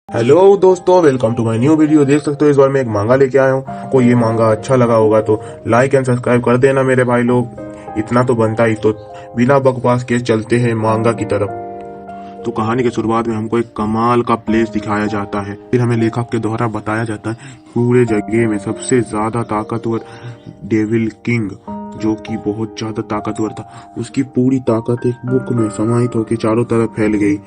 Hello दोस्तों, welcome to my new video. देख सकते हो इस बार मैं एक मांगा लेके आया हूँ। आपको ये मांगा अच्छा लगा होगा तो लाइक एंड सब्सक्राइब कर देना मेरे भाई लोग, इतना तो बनता ही। तो बिना बकवास के चलते हैं मांगा की तरफ। तो कहानी के शुरुआत में हमको एक कमाल का प्लेस दिखाया जाता है, फिर हमें लेखक के द्वारा बताया जाता है पूरे जगह में सबसे ज्यादा ताकतवर डेविल किंग, जो कि बहुत ज्यादा ताकतवर था। उसकी पूरी ताकत एक बुक में समाहित होकर चारों तरफ फैल गई,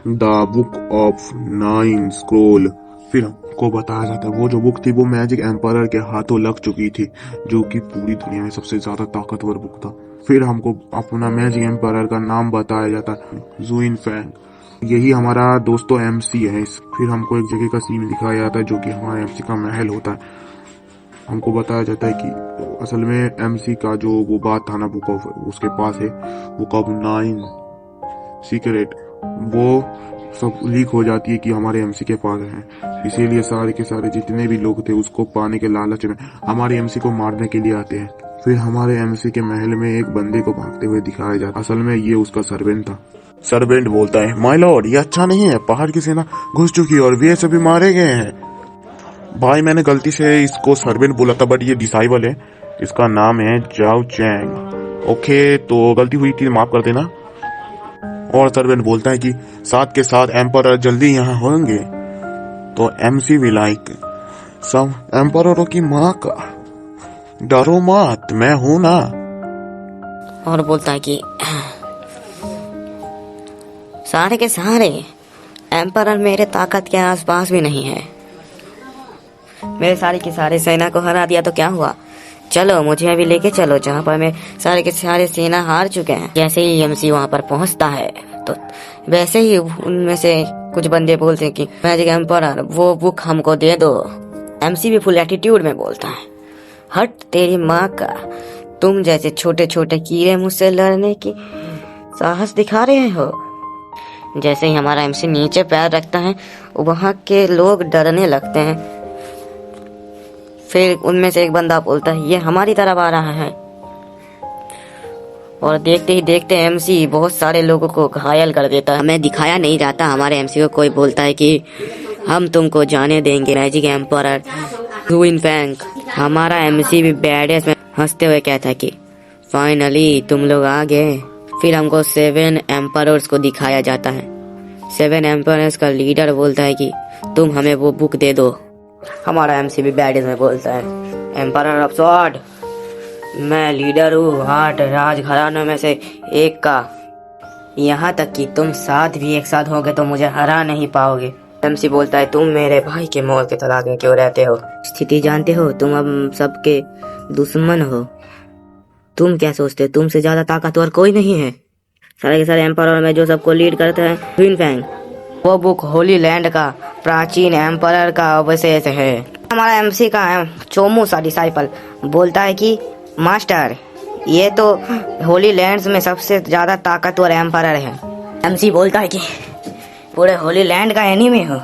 the book of nine scroll. फिर हमको बताया जाता है वो जो बुक थी वो मैजिक एम्पायर के हाथों लग चुकी थी, जो कि पूरी दुनिया में सबसे ज्यादा ताकतवर बुक था। फिर हमको अपना मैजिक एम्पायर का नाम बताया जाता है, जुइन फैंग। यही हमारा दोस्तों एमसी है। फिर हमको एक जगह का सीन दिखाया जाता है जो कि हमारे एमसी का महल होता है। हमको बताया जाता है कि असल में एमसी का जो वो बात था ना, बुक ऑफ उसके पास है, बुक ऑफ नाइन सीक्रेट, वो सब लीक हो जाती है कि हमारे एमसी के पास है। इसीलिए सारे के सारे जितने भी लोग थे उसको पाने के लालच में हमारे एमसी को मारने के लिए आते हैं। फिर हमारे एमसी के महल में एक बंदे को भागते हुए दिखाया जाता है। असल में ये उसका सर्वेंट था। सर्वेंट बोलता है, माय लॉर्ड, ये अच्छा नहीं है, पहाड़ की सेना घुस चुकी है और वे सभी मारे गए हैं। भाई मैंने गलती से इसको सर्वेंट बोला था, बट ये डिसाइबल है। इसका नाम है जाओ चैंग। ओके, तो गलती हुई थी, माफ कर देना। और सर्वेंट बोलता है कि साथ के साथ एम्परर जल्दी यहाँ होंगे। तो एमसी भी लाइक, सब एम्पररों की माँ का, डरो मत, मैं हूं ना। और बोलता है कि सारे के सारे एम्परर मेरे ताकत के आसपास भी नहीं है। मेरे सारे के सारे सेना को हरा दिया तो क्या हुआ, चलो मुझे अभी लेके चलो जहाँ पर मैं सारे के सारे सेना हार चुके हैं। जैसे ही एमसी वहाँ पर पहुँचता है तो वैसे ही उनमें से कुछ बंदे बोलते हैं कि मैजिक एम्परर वो बुक हमको दे दो। एमसी भी फुल एटीट्यूड में बोलता है, हट तेरी माँ का, तुम जैसे छोटे छोटे कीड़े मुझसे लड़ने की साहस दिखा रहे हो। जैसे ही हमारा एमसी नीचे पैर रखता है वहाँ के लोग डरने लगते हैं। फिर उनमें से एक बंदा बोलता है, ये हमारी तरफ आ रहा है। और देखते ही देखते एमसी बहुत सारे लोगों को घायल कर देता है। हमें दिखाया नहीं जाता हमारे एमसी को। कोई बोलता है कि हम तुमको जाने देंगे मैजिक एम्परर जुइन फैंग। हमारा एमसी भी बैडेस में हंसते हुए कहता है कि फाइनली तुम लोग आ गए। फिर हमको 7 एम्परर्स को दिखाया जाता है। 7 एम्परर्स का लीडर बोलता है कि तुम हमें वो बुक दे दो। हमारा एमसी भी बैडेस में बोलता है, एम्परर ऑफ सॉर्ड, मैं लीडर हूँ 8 राज घरानों में से एक का। यहाँ तक कि तुम साथ भी एक साथ होगे तो मुझे हरा नहीं पाओगे। एमसी बोलता है, तुम मेरे भाई के मौत के तलाश में क्यों रहते हो? स्थिति जानते हो, तुम अब सबके दुश्मन हो। तुम क्या सोचते हो तुमसे ज्यादा ताकतवर कोई नहीं है? सारे के सारे एम्परर में जो सबको लीड करते हैं जुइन फैंग। वो बुक होली लैंड का प्राचीन एम्परर का अवशेष है। हमारा एमसी का चोमू सा डिसाइपल बोलता है कि मास्टर, ये तो होली लैंड्स में सबसे ज्यादा ताकतवर एम्परर है। एमसी बोलता है कि पूरे होली लैंड का एनिमी हो,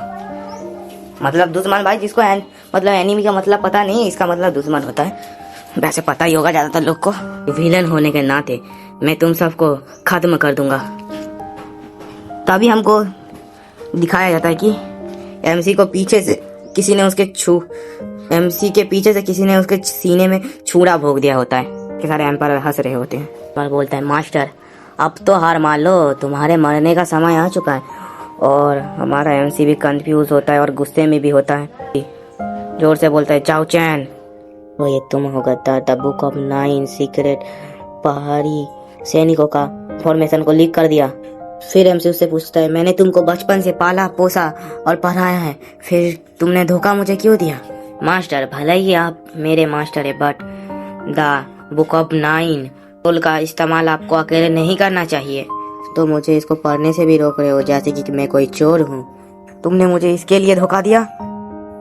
मतलब दुश्मन। भाई जिसको मतलब एनिमी का मतलब पता नहीं, इसका मतलब दुश्मन होता है। वैसे पता ही होगा ज्यादातर लोग को। विलन होने के नाते मैं तुम सबको खत्म कर दूंगा। तभी हमको दिखाया जाता है कि एमसी को पीछे से किसी ने उसके किसी ने उसके सीने में छुरा भोग दिया होता है। के सारे एम्पायर हंस रहे होते हैं। पर बोलता है, मास्टर अब तो हार मान लो, तुम्हारे मरने का समय आ चुका है। और हमारा एमसी भी कंफ्यूज होता है और गुस्से में भी होता है। जोर से बोलता है, चाओ चैन, वो ये तुम हो गद्दार, द बुक ऑफ 9 सीक्रेट पहाड़ी सैनिकों का फॉर्मेशन को लीक कर दिया। फिर एमसी उससे पूछता है, मैंने तुमको बचपन से पाला पोसा और पढ़ाया है, फिर तुमने धोखा मुझे क्यों दिया? मास्टर, भले ही आप मेरे मास्टर है, but the book of 9 scroll का इस्तेमाल आपको अकेले नहीं करना चाहिए। तो मुझे इसको पढ़ने से भी रोक रहे हो जैसे कि मैं कोई चोर हूँ। तुमने मुझे इसके लिए धोखा दिया।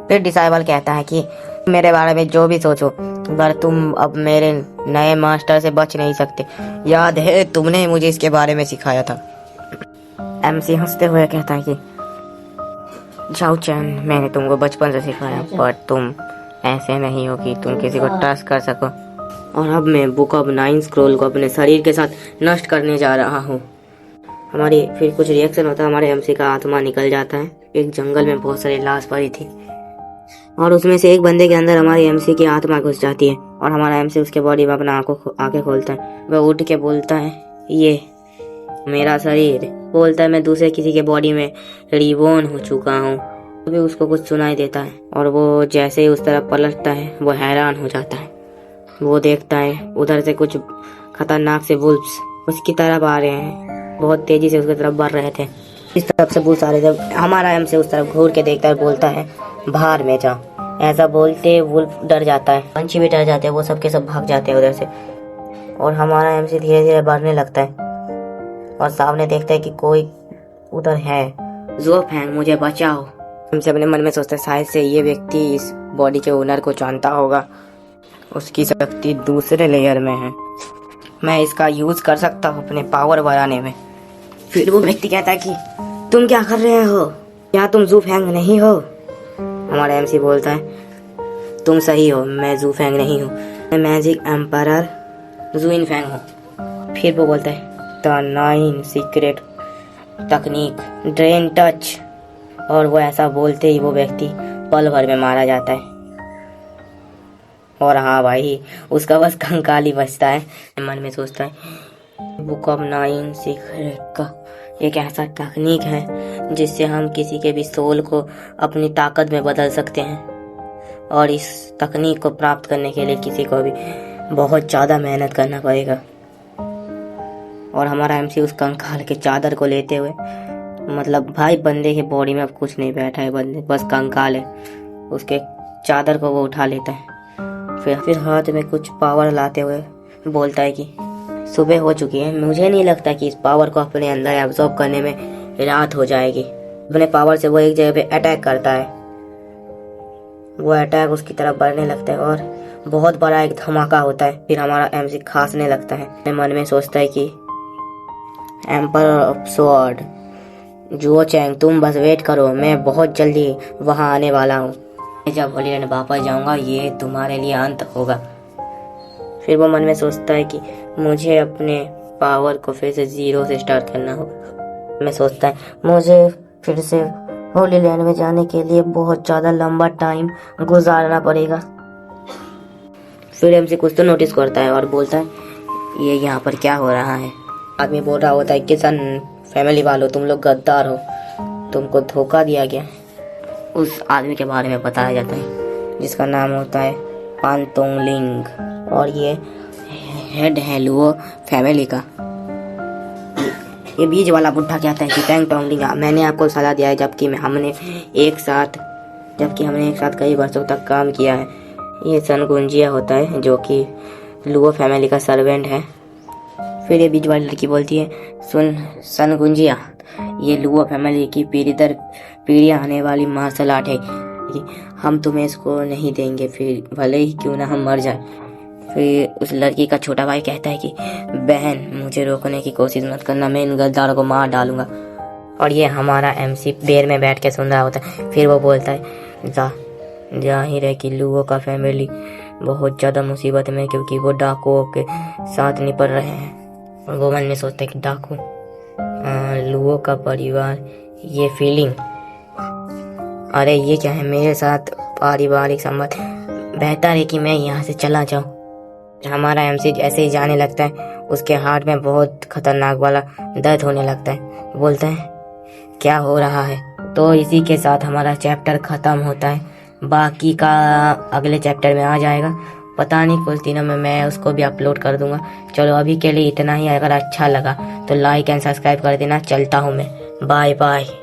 फिर डिसाइबल कहता है कि मेरे बारे में जो भी सोचो, पर तुम अब मेरे नए मास्टर से बच नहीं सकते। याद है तुमने मुझे इसके बारे में सिखाया था। एमसी हंसते हुए कहता है कि जाओ चैन, मैंने तुमको बचपन से सिखाया, पर तुम ऐसे नहीं हो कि तुम किसी को ट्रस्ट कर सको। और अब मैं बुक ऑफ 9 स्क्रोल को अपने शरीर के साथ नष्ट करने जा रहा हूँ। हमारी फिर कुछ रिएक्शन होता है, हमारे एमसी का आत्मा निकल जाता है। एक जंगल में बहुत सारी लाश पड़ी थी और उसमें से एक बंदे के अंदर हमारी एमसी की आत्मा घुस जाती है और हमारा एमसी उसके बॉडी में अपना आंखें खोलता है। वह उठ के बोलता है, ये मेरा शरीर। बोलता है, मैं दूसरे किसी के बॉडी में रिबॉर्न हो चुका हूँ। तभी उसको कुछ सुनाई देता है और वो जैसे ही उस तरफ पलटता है वो हैरान हो जाता है। वो देखता है उधर से कुछ खतरनाक से वुल्फ्स उसकी तरफ आ रहे हैं, बहुत तेजी से उसकी तरफ बढ़ रहे थे। इस तरफ से वुल्फ्स आ रहे थे। हमारा एमसी उस तरफ घूर के देखता है और बोलता है, बाहर में जा। ऐसा बोलते वुल्फ डर जाता है, पंछी भी डर जाते हैं, वो सबके सब भाग जाते हैं उधर से। और हमारा एमसी धीरे धीरे बढ़ने लगता है और सामने देखता है कि कोई उधर है। ज़ुओफेंग, मुझे बचाओ। हमसे अपने मन में सोचता है, शायद से ये व्यक्ति इस बॉडी के ओनर को जानता होगा, उसकी शक्ति दूसरे लेयर में है, मैं इसका यूज कर सकता हूँ अपने पावर बढ़ाने में। फिर वो व्यक्ति कहता है कि तुम क्या कर रहे हो, क्या तुम ज़ुओफेंग नहीं हो? हमारा एमसी बोलता है, तुम सही हो, मैं ज़ुओफेंग नहीं हूँ, मैं मैजिक एम्परर ज़ुइनफेंग हूँ। फिर वो बोलता है, द 9 सीक्रेट तकनीक ड्रेन टच। और वो ऐसा बोलते ही वो व्यक्ति पल भर में मारा जाता है। और हाँ भाई, उसका बस कंकाल ही बचता है। मन में सोचता है, बुक ऑफ 9 सीक्रेट का एक ऐसा तकनीक है जिससे हम किसी के भी सोल को अपनी ताकत में बदल सकते हैं। और इस तकनीक को प्राप्त करने के लिए किसी को भी बहुत ज़्यादा मेहनत करना पड़ेगा। और हमारा एमसी उस कंकाल के चादर को लेते हुए, मतलब भाई बंदे के बॉडी में अब कुछ नहीं बैठा है, बंदे बस कंकाल है, उसके चादर को वो उठा लेता है। फिर हाथ में कुछ पावर लाते हुए बोलता है कि सुबह हो चुकी है, मुझे नहीं लगता कि इस पावर को अपने अंदर एब्जॉर्ब करने में रात हो जाएगी। अपने पावर से वो एक जगह पे अटैक करता है। वो अटैक उसकी तरफ बढ़ने लगता है और बहुत बड़ा एक धमाका होता है। फिर हमारा एमसी खांसने लगता है। अपने मन में सोचता है कि एम्परर ऑफ स्वॉर्ड ज़ुओचेंग, तुम बस वेट करो, मैं बहुत जल्दी वहाँ आने वाला हूँ। जब होली लैंड वापस जाऊँगा ये तुम्हारे लिए अंत होगा। फिर वो मन में सोचता है कि मुझे अपने पावर को फिर से 0 से स्टार्ट करना होगा। मैं सोचता है मुझे फिर से होली लैंड में जाने के लिए बहुत ज़्यादा लंबा टाइम गुजारना पड़ेगा। फिर एमसी कुछ तो नोटिस करता है और बोलता है, ये यहाँ पर क्या हो रहा है? आदमी बोल रहा होता है, किसान फैमिली वालों, तुम लोग गद्दार हो, तुमको धोखा दिया गया। उस आदमी के बारे में बताया जाता है जिसका नाम होता है पान तोंगलिंग और ये हेड है लुओ फैमिली का। ये बीच वाला बुढ़ा कहता है कि पैंग टोंगलिंग, मैंने आपको सलाह दिया है जबकि हमने एक साथ कई वर्षों तक काम किया है। ये सन गुंजिया होता है जो कि लुओ फैमिली का सर्वेंट है। फिर ये बीच वाली लड़की बोलती है, सुन सन गुंजिया, ये लुओ फैमिली की पीढ़ी दर पीढ़ी आने वाली मार्शल आर्ट है, हम तुम्हें इसको नहीं देंगे, फिर भले ही क्यों ना हम मर जाए। फिर उस लड़की का छोटा भाई कहता है कि बहन, मुझे रोकने की कोशिश मत करना, मैं इन गद्दारों को मार डालूंगा। और ये हमारा एमसी बेर में बैठ के सुन रहा होता है। फिर वो बोलता है, जाहिर है कि लुओ का फैमिली बहुत ज़्यादा मुसीबत में, क्योंकि वो डाकुओं के साथ निपट रहे हैं। और वो मन में सोचता है कि डाकू, लुओ का परिवार, ये फीलिंग, अरे ये क्या है मेरे साथ पारिवारिक संबंध, बेहतर है कि मैं यहाँ से चला जाऊँ। हमारा एमसी ऐसे ही जाने लगता है, उसके हार्ट में बहुत खतरनाक वाला दर्द होने लगता है। बोलता है, क्या हो रहा है? तो इसी के साथ हमारा चैप्टर ख़त्म होता है। बाकी का अगले चैप्टर में आ जाएगा, पता नहीं कुछ दिनों में मैं उसको भी अपलोड कर दूंगा। चलो अभी के लिए इतना ही। अगर अच्छा लगा तो लाइक एंड सब्सक्राइब कर देना। चलता हूँ मैं, बाय बाय।